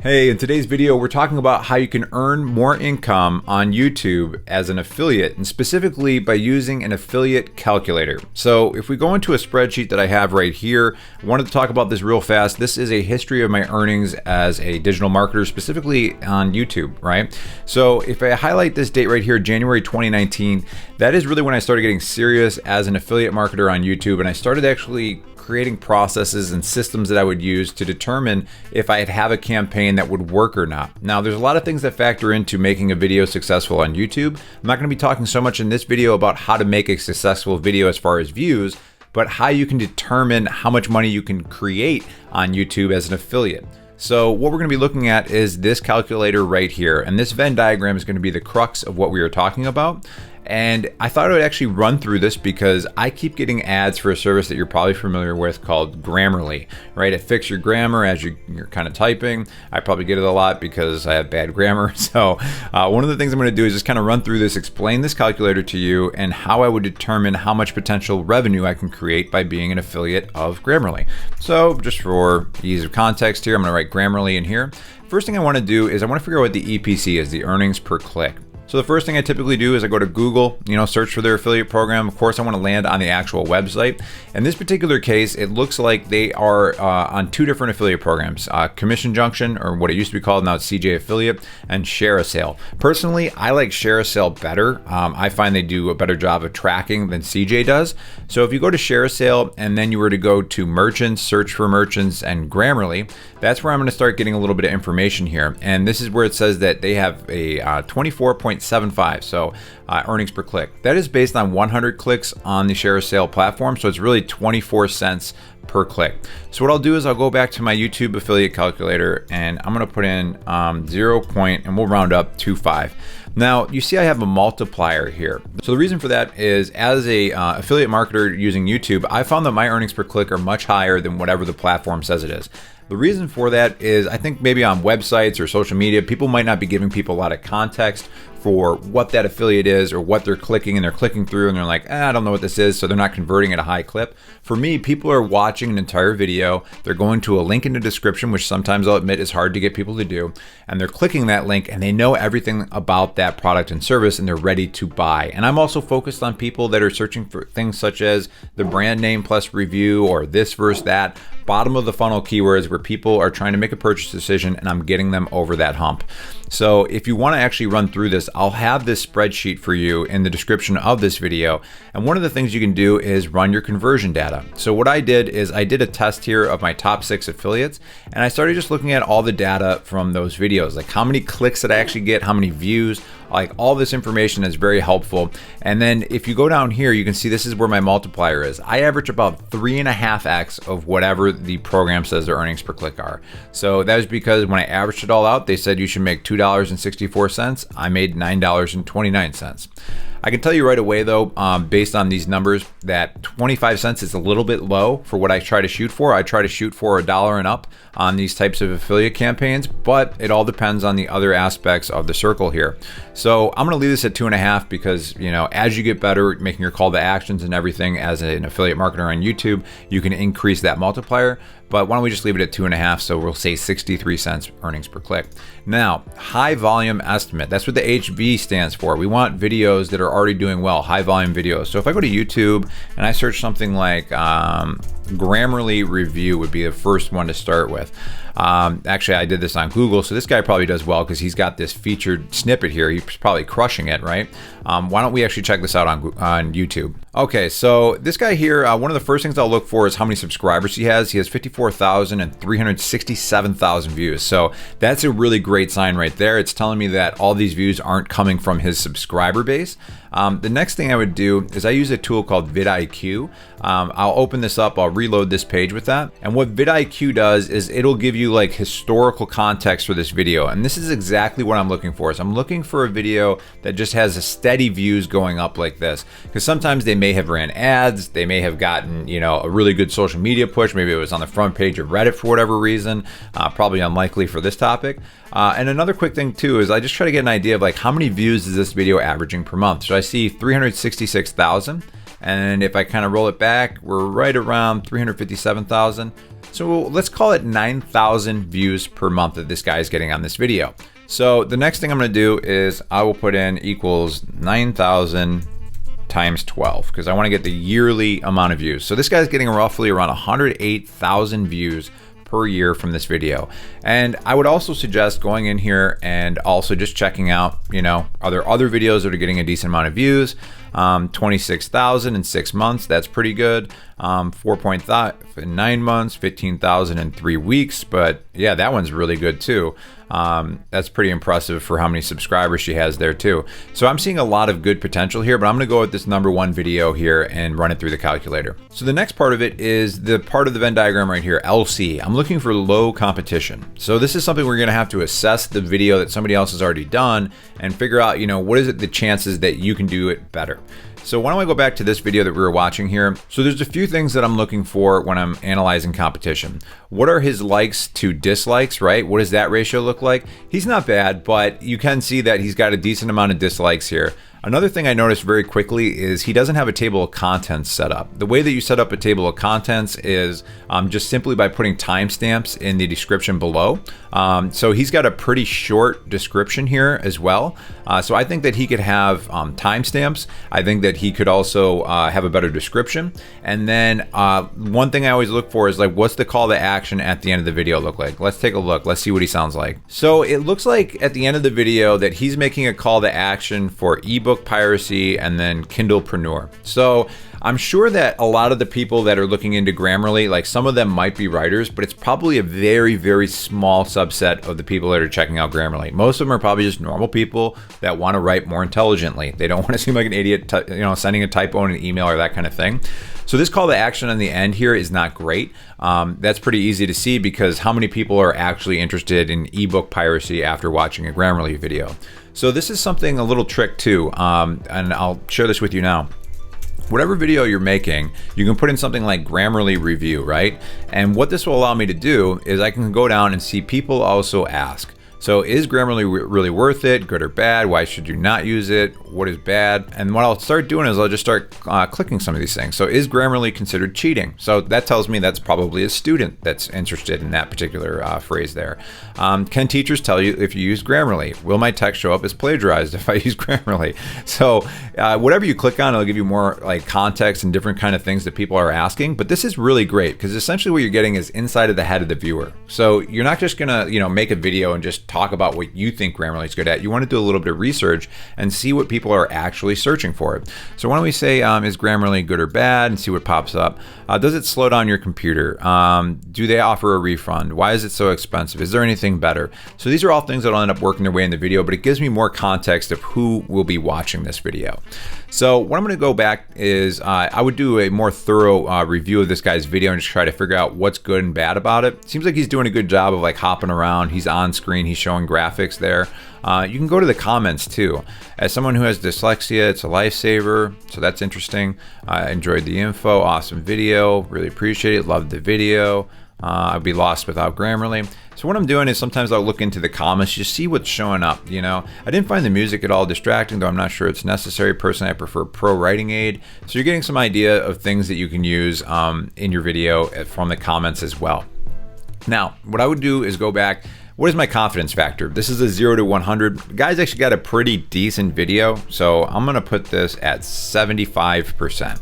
Hey, in today's video, we're talking about how you can earn more income on YouTube as an affiliate, and specifically by using an affiliate calculator. So if we go into a spreadsheet that I have right here, I wanted to talk about this real fast. This is a history of my earnings as a digital marketer, specifically on YouTube, right? So if I highlight this date right here, January 2019, that is really when I started getting serious as an affiliate marketer on YouTube, and I started actually creating processes and systems that I would use to determine if I'd have a campaign that would work or not. Now, there's a lot of things that factor into making a video successful on YouTube. I'm not going to be talking so much in this video about how to make a successful video as far as views, but how you can determine how much money you can create on YouTube as an affiliate. So what we're going to be looking at is this calculator right here, and this Venn diagram is going to be the crux of what we are talking about. And I thought I would actually run through this because I keep getting ads for a service that you're probably familiar with called Grammarly, right? It fixes your grammar as you're kind of typing. I probably get it a lot because I have bad grammar. So one of the things I'm going to do is just kind of run through this, explain this calculator to you, and how I would determine how much potential revenue I can create by being an affiliate of Grammarly. So just for ease of context here, I'm going to write Grammarly in here. First thing I want to do is I want to figure out what the EPC is, the earnings per click. So the first thing I typically do is I go to Google, search for their affiliate program. Of course, I want to land on the actual website. In this particular case, it looks like they are on two different affiliate programs, Commission Junction, or what it used to be called, now it's CJ Affiliate, and Share a Sale. Personally, I like Share a Sale better. I find they do a better job of tracking than CJ does. So if you go to Share a Sale and then you were to go to Merchants, search for Merchants, and Grammarly, that's where I'm going to start getting a little bit of information here. And this is where it says that they have a 24.75, so earnings per click. That is based on 100 clicks on the Share a Sale platform, so it's really 24 cents per click. So what I'll do is I'll go back to my YouTube affiliate calculator and I'm going to put in 0. And we'll round up to 5. Now, you see I have a multiplier here. So the reason for that is as a affiliate marketer using YouTube, I found that my earnings per click are much higher than whatever the platform says it is. The reason for that is I think maybe on websites or social media, people might not be giving people a lot of context for what that affiliate is or what they're clicking, and they're clicking through and they're like, I don't know what this is, so they're not converting at a high clip. For me, people are watching an entire video, they're going to a link in the description, which sometimes I'll admit is hard to get people to do, and they're clicking that link and they know everything about that product and service and they're ready to buy. And I'm also focused on people that are searching for things such as the brand name plus review or this versus that, bottom of the funnel keywords where people are trying to make a purchase decision and I'm getting them over that hump. So if you want to actually run through this, I'll have this spreadsheet for you in the description of this video. And one of the things you can do is run your conversion data. So what I did is I did a test here of my top 6 affiliates, and I started just looking at all the data from those videos, like how many clicks did I actually get, how many views, like all this information is very helpful. And then if you go down here, you can see this is where my multiplier is. I average about 3.5x of whatever the program says their earnings per click are. So that is because when I averaged it all out, they said you should make $2.64. I made $9.29. I can tell you right away though, based on these numbers, that 25 cents is a little bit low for what I try to shoot for. I try to shoot for $1 and up on these types of affiliate campaigns, but it all depends on the other aspects of the circle here. So I'm gonna leave this at 2.5 because, as you get better at making your call to actions and everything as an affiliate marketer on YouTube, you can increase that multiplier. But why don't we just leave it at 2.5, so we'll say 63 cents earnings per click. Now, high volume estimate, that's what the HV stands for. We want videos that are already doing well, high volume videos. So if I go to YouTube and I search something like Grammarly review would be the first one to start with. Actually, I did this on Google, so this guy probably does well because he's got this featured snippet here. He's probably crushing it, right? Why don't we actually check this out on YouTube? Okay, so this guy here, one of the first things I'll look for is how many subscribers he has. He has 54,000 and 367,000 views. So that's a really great sign right there. It's telling me that all these views aren't coming from his subscriber base. The next thing I would do is I use a tool called VidIQ. I'll open this up, I'll reload this page with that. And what VidIQ does is it'll give you like historical context for this video. And this is exactly what I'm looking for. So I'm looking for a video that just has a steady views going up like this. Because sometimes they may have ran ads, they may have gotten, a really good social media push. Maybe it was on the front page of Reddit for whatever reason, probably unlikely for this topic. And another quick thing too is I just try to get an idea of like how many views is this video averaging per month. So I see 366,000. And if I kind of roll it back, we're right around 357,000. So let's call it 9,000 views per month that this guy is getting on this video. So the next thing I'm going to do is I will put in equals 9,000 times 12 because I want to get the yearly amount of views. So this guy's getting roughly around 108,000 views per year from this video. And I would also suggest going in here and also just checking out, are there other videos that are getting a decent amount of views? 26,000 in 6 months, that's pretty good. 4.5 in 9 months, 15,000 in 3 weeks. But yeah, that one's really good too. That's pretty impressive for how many subscribers she has there too. So I'm seeing a lot of good potential here, but I'm gonna go with this number 1 video here and run it through the calculator. So the next part of it is the part of the Venn diagram right here, LC. I'm looking for low competition. So this is something we're gonna have to assess the video that somebody else has already done and figure out, what is it the chances that you can do it better. So why don't I go back to this video that we were watching here. So there's a few things that I'm looking for when I'm analyzing competition. What are his likes to dislikes, right? What does that ratio look like? He's not bad, but you can see that he's got a decent amount of dislikes here. Another thing I noticed very quickly is he doesn't have a table of contents set up. The way that you set up a table of contents is just simply by putting timestamps in the description below. So he's got a pretty short description here as well. So I think that he could have timestamps. I think that he could also have a better description. And then one thing I always look for is like, what's the call to action at the end of the video look like? Let's take a look. Let's see what he sounds like. So it looks like at the end of the video that he's making a call to action for ebook piracy and then Kindlepreneur. So I'm sure that a lot of the people that are looking into Grammarly, like some of them might be writers, but it's probably a very, very small subset of the people that are checking out Grammarly. Most of them are probably just normal people that want to write more intelligently. They don't want to seem like an idiot, sending a typo in an email or that kind of thing. So this call to action on the end here is not great. That's pretty easy to see because how many people are actually interested in ebook piracy after watching a Grammarly video. So this is something, a little trick too, and I'll share this with you now. Whatever video you're making, you can put in something like Grammarly review, right? And what this will allow me to do is I can go down and see people also ask. So is Grammarly really worth it? Good or bad? Why should you not use it? What is bad? And what I'll start doing is I'll just start clicking some of these things. So is Grammarly considered cheating? So that tells me that's probably a student that's interested in that particular phrase there. Can teachers tell you if you use Grammarly? Will my text show up as plagiarized if I use Grammarly? So whatever you click on, it'll give you more like context and different kind of things that people are asking. But this is really great because essentially what you're getting is inside of the head of the viewer. So you're not just gonna make a video and just talk about what you think Grammarly is good at. You want to do a little bit of research and see what people are actually searching for. So why don't we say, is Grammarly good or bad, and see what pops up. Does it slow down your computer? Do they offer a refund? Why is it so expensive? Is there anything better? So these are all things that will end up working their way in the video, but it gives me more context of who will be watching this video. So what I'm going to go back is I would do a more thorough review of this guy's video and just try to figure out what's good and bad about it. Seems like he's doing a good job of like hopping around. He's on screen. He's showing graphics there. You can go to the comments too. As someone who has dyslexia, it's a lifesaver. So that's interesting. I enjoyed the info. Awesome video. Really appreciate it. Loved the video. I'd be lost without Grammarly. So what I'm doing is sometimes I'll look into the comments, just see what's showing up, I didn't find the music at all distracting, though I'm not sure it's necessary. Personally, I prefer Pro Writing Aid. So you're getting some idea of things that you can use in your video from the comments as well. Now, what I would do is go back. What is my confidence factor? This is a 0 to 100. The guy's actually got a pretty decent video. So I'm gonna put this at 75%.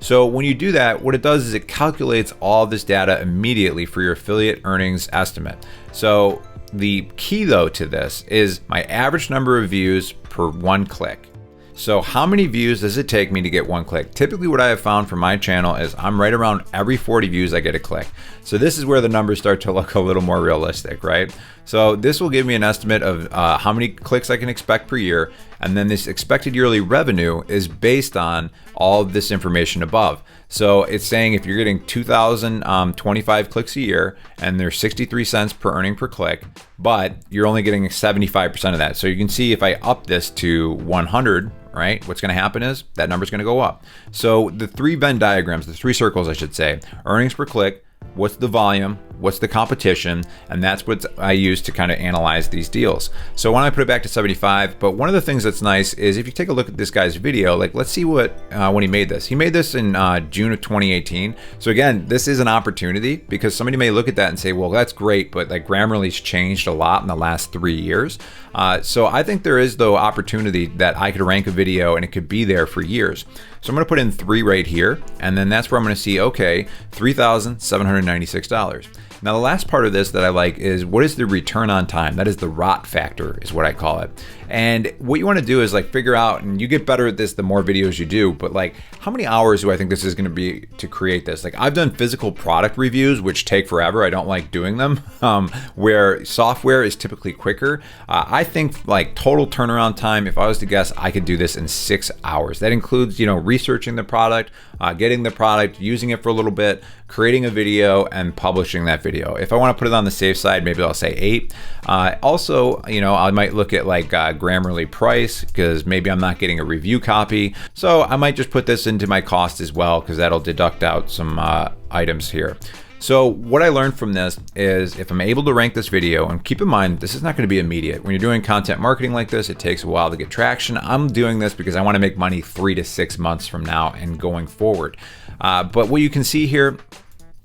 So when you do that, what it does is it calculates all this data immediately for your affiliate earnings estimate. So the key though to this is my average number of views per 1 click. So how many views does it take me to get 1 click? Typically what I have found for my channel is I'm right around every 40 views I get a click. So this is where the numbers start to look a little more realistic, right? So this will give me an estimate of how many clicks I can expect per year. And then this expected yearly revenue is based on all of this information above. So it's saying if you're getting 2,025 clicks a year and there's 63 cents per earning per click, but you're only getting 75% of that. So you can see if I up this to 100, right, what's going to happen is that number's going to go up. So the 3 Venn diagrams, the 3 circles I should say, earnings per click, what's the volume, what's the competition, and that's what I use to kind of analyze these deals. So why don't I put it back to 75? But one of the things that's nice is if you take a look at this guy's video, like let's see what when he made this. He made this in June of 2018. So again, this is an opportunity because somebody may look at that and say, well, that's great, but like Grammarly's changed a lot in the last 3 years. So I think there is though opportunity that I could rank a video and it could be there for years. So I'm going to put in 3 right here, and then that's where I'm going to see, okay, $3,796. Now the last part of this that I like is what is the return on time? That is the ROT factor is what I call it. And what you want to do is like figure out, and you get better at this the more videos you do, but like how many hours do I think this is going to be to create this? Like I've done physical product reviews, which take forever. I don't like doing them, where software is typically quicker. I think like total turnaround time, if I was to guess, I could do this in 6 hours. That includes, researching the product, getting the product, using it for a little bit, creating a video, and publishing that video. If I want to put it on the safe side, maybe I'll say 8. Also, I might look at like Grammarly price because maybe I'm not getting a review copy. So I might just put this into my cost as well because that'll deduct out some items here. So what I learned from this is if I'm able to rank this video, and keep in mind, this is not going to be immediate. When you're doing content marketing like this, it takes a while to get traction. I'm doing this because I want to make money 3 to 6 months from now and going forward. But what you can see here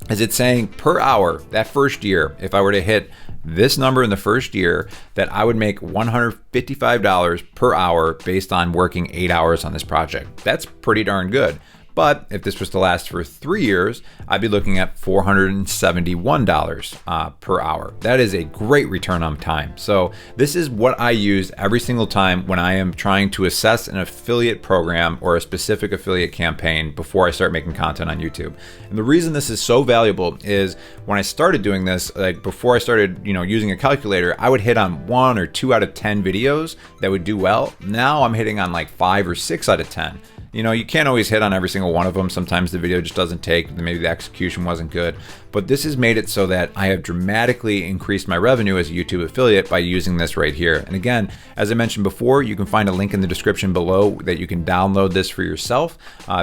is it's saying per hour, that first year, if I were to hit this number in the first year, that I would make $155 per hour based on working 8 hours on this project. That's pretty darn good. But if this was to last for 3 years, I'd be looking at $471 per hour. That is a great return on time. So this is what I use every single time when I am trying to assess an affiliate program or a specific affiliate campaign before I start making content on YouTube. And the reason this is so valuable is when I started doing this, like before I started, using a calculator, I would hit on 1 or 2 out of 10 videos that would do well. Now I'm hitting on like 5 or 6 out of 10. You can't always hit on every single one of them. Sometimes the video just doesn't take, maybe the execution wasn't good. But this has made it so that I have dramatically increased my revenue as a YouTube affiliate by using this right here. And again, as I mentioned before, you can find a link in the description below that you can download this for yourself.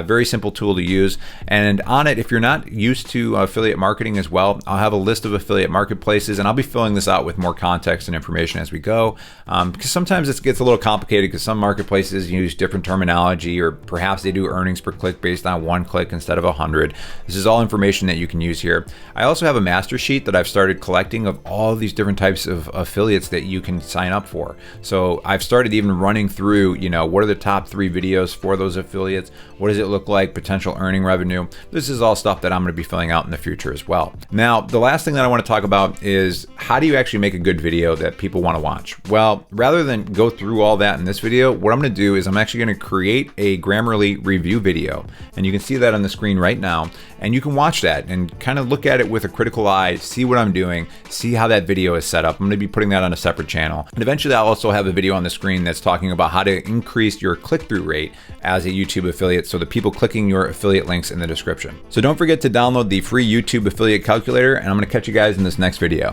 Very simple tool to use. And on it, if you're not used to affiliate marketing as well, I'll have a list of affiliate marketplaces, and I'll be filling this out with more context and information as we go. Because sometimes it gets a little complicated because some marketplaces use different terminology, or perhaps they do earnings per click based on 1 click instead of 100. This is all information that you can use here. I also have a master sheet that I've started collecting of all these different types of affiliates that you can sign up for. So I've started even running through, what are the top 3 videos for those affiliates? What does it look like? Potential earning revenue. This is all stuff that I'm going to be filling out in the future as well. Now, the last thing that I want to talk about is how do you actually make a good video that people want to watch? Well, rather than go through all that in this video, what I'm going to do is I'm actually going to create a Grammarly review video, and you can see that on the screen right now, and you can watch that and kind of look at it with a critical eye, see what I'm doing, see how that video is set up. I'm going to be putting that on a separate channel, and eventually I'll also have a video on the screen that's talking about how to increase your click-through rate as a YouTube affiliate, so the people clicking your affiliate links in the description. So don't forget to download the free YouTube affiliate calculator, and I'm going to catch you guys in this next video.